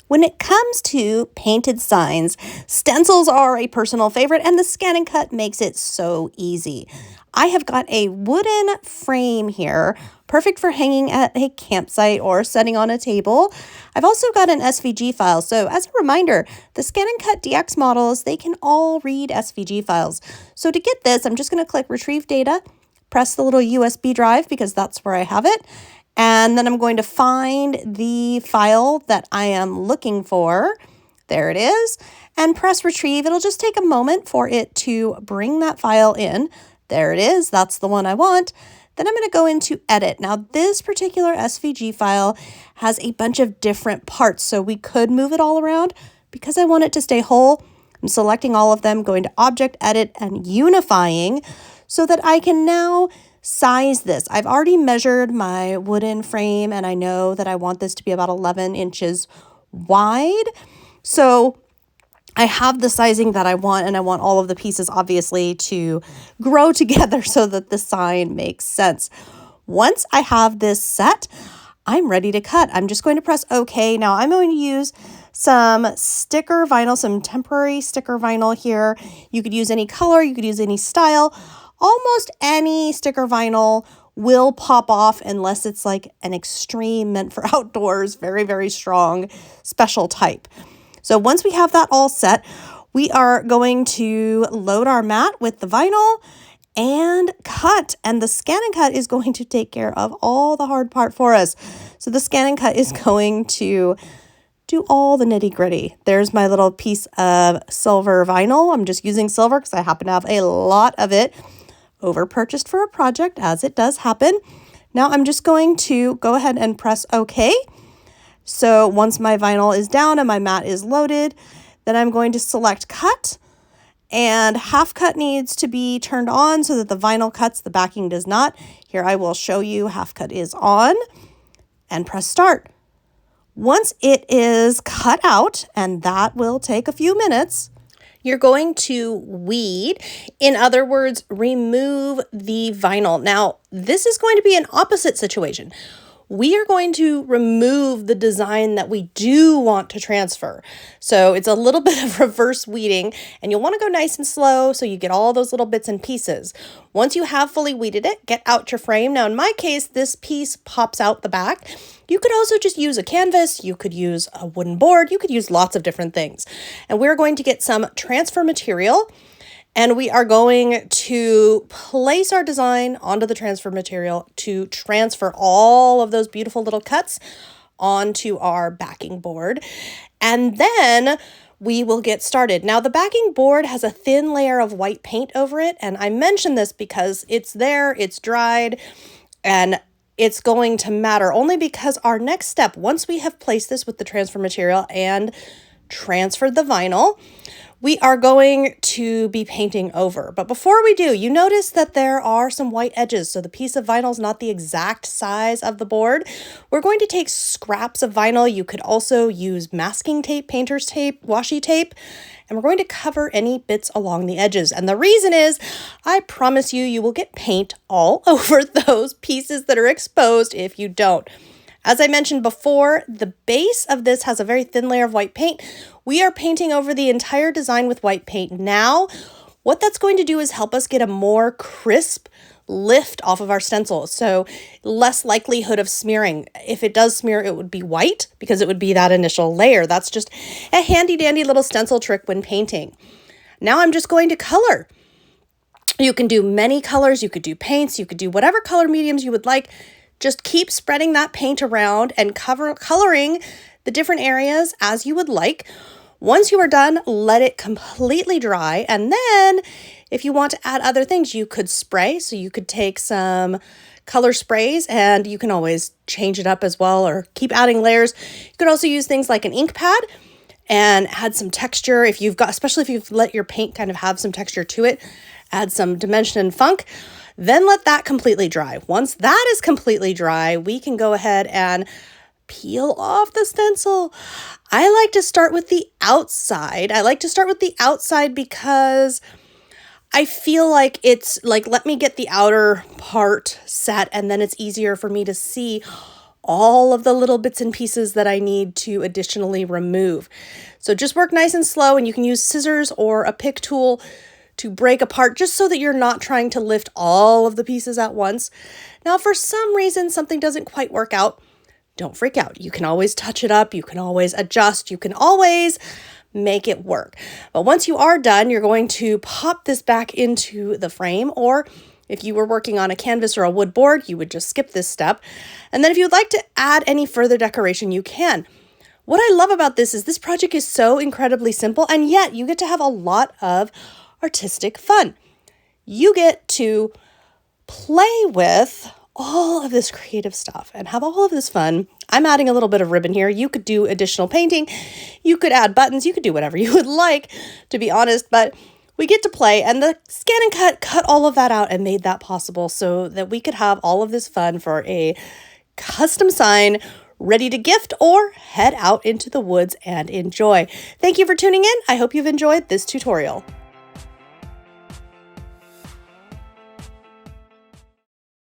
When it comes to painted signs, stencils are a personal favorite, and the ScanNCut makes it so easy. I have got a wooden frame here, perfect for hanging at a campsite or setting on a table. I've also got an SVG file, so as a reminder, the ScanNCut DX models, they can all read SVG files. So to get this, I'm just going to click Retrieve Data, press the little USB drive because that's where I have it, and then I'm going to find the file that I am looking for. There it is. And press retrieve. It'll just take a moment for it to bring that file in. There it is. That's the one I want. Then I'm going to go into edit. Now this particular SVG file has a bunch of different parts, so we could move it all around. Because I want it to stay whole, I'm selecting all of them, going to object, edit, and unifying so that I can now size this. I've already measured my wooden frame and I know that I want this to be about 11 inches wide. So I have the sizing that I want, and I want all of the pieces obviously to grow together so that the sign makes sense. Once I have this set, I'm ready to cut. I'm just going to press OK. Now I'm going to use some sticker vinyl, some temporary sticker vinyl here. You could use any color, you could use any style. Almost any sticker vinyl will pop off unless it's like an extreme meant for outdoors, very, very strong, special type. So once we have that all set, we are going to load our mat with the vinyl and cut. And the ScanNCut is going to take care of all the hard part for us. So the ScanNCut is going to do all the nitty gritty. There's my little piece of silver vinyl. I'm just using silver because I happen to have a lot of it. Over purchased for a project, as it does happen. Now I'm just going to go ahead and press OK. So once my vinyl is down and my mat is loaded, then I'm going to select cut, and half cut needs to be turned on so that the vinyl cuts, the backing does not. Here I will show you half cut is on, and press start. Once it is cut out, and that will take a few minutes, you're going to weed, in other words, remove the vinyl. Now, this is going to be an opposite situation. We are going to remove the design that we do want to transfer. So it's a little bit of reverse weeding, and you'll want to go nice and slow so you get all those little bits and pieces. Once you have fully weeded it, get out your frame. Now, in my case, this piece pops out the back. You could also just use a canvas, you could use a wooden board, you could use lots of different things. And we're going to get some transfer material, and we are going to place our design onto the transfer material to transfer all of those beautiful little cuts onto our backing board. And then we will get started. Now, the backing board has a thin layer of white paint over it, and I mention this because it's there, it's dried, and it's going to matter only because our next step, once we have placed this with the transfer material and transferred the vinyl, we are going to be painting over. But before we do, you notice that there are some white edges. So the piece of vinyl is not the exact size of the board. We're going to take scraps of vinyl. You could also use masking tape, painter's tape, washi tape, and we're going to cover any bits along the edges. And the reason is, I promise you, you will get paint all over those pieces that are exposed if you don't. As I mentioned before, the base of this has a very thin layer of white paint. We are painting over the entire design with white paint now. What that's going to do is help us get a more crisp lift off of our stencil, so less likelihood of smearing. If it does smear, it would be white because it would be that initial layer. That's just a handy dandy little stencil trick when painting. Now I'm just going to color. You can do many colors, you could do paints, you could do whatever color mediums you would like. Just keep spreading that paint around and coloring the different areas as you would like. Once you are done, let it completely dry. And then if you want to add other things, you could spray. So you could take some color sprays, and you can always change it up as well or keep adding layers. You could also use things like an ink pad and add some texture. If you've got, especially if you've let your paint kind of have some texture to it, add some dimension and funk. Then let that completely dry. Once that is completely dry, we can go ahead and peel off the stencil. I like to start with the outside. I like to start with the outside because I feel like it's like, let me get the outer part set, and then it's easier for me to see all of the little bits and pieces that I need to additionally remove. So just work nice and slow, and you can use scissors or a pick tool to break apart just so that you're not trying to lift all of the pieces at once. Now, for some reason, something doesn't quite work out. Don't freak out. You can always touch it up. You can always adjust. You can always make it work. But once you are done, you're going to pop this back into the frame, or if you were working on a canvas or a wood board, you would just skip this step. And then if you'd like to add any further decoration, you can. What I love about this is this project is so incredibly simple, and yet you get to have a lot of artistic fun. You get to play with all of this creative stuff and have all of this fun. I'm adding a little bit of ribbon here. You could do additional painting. You could add buttons. You could do whatever you would like, to be honest, but we get to play, and the ScanNCut cut all of that out and made that possible so that we could have all of this fun for a custom sign ready to gift or head out into the woods and enjoy. Thank you for tuning in. I hope you've enjoyed this tutorial.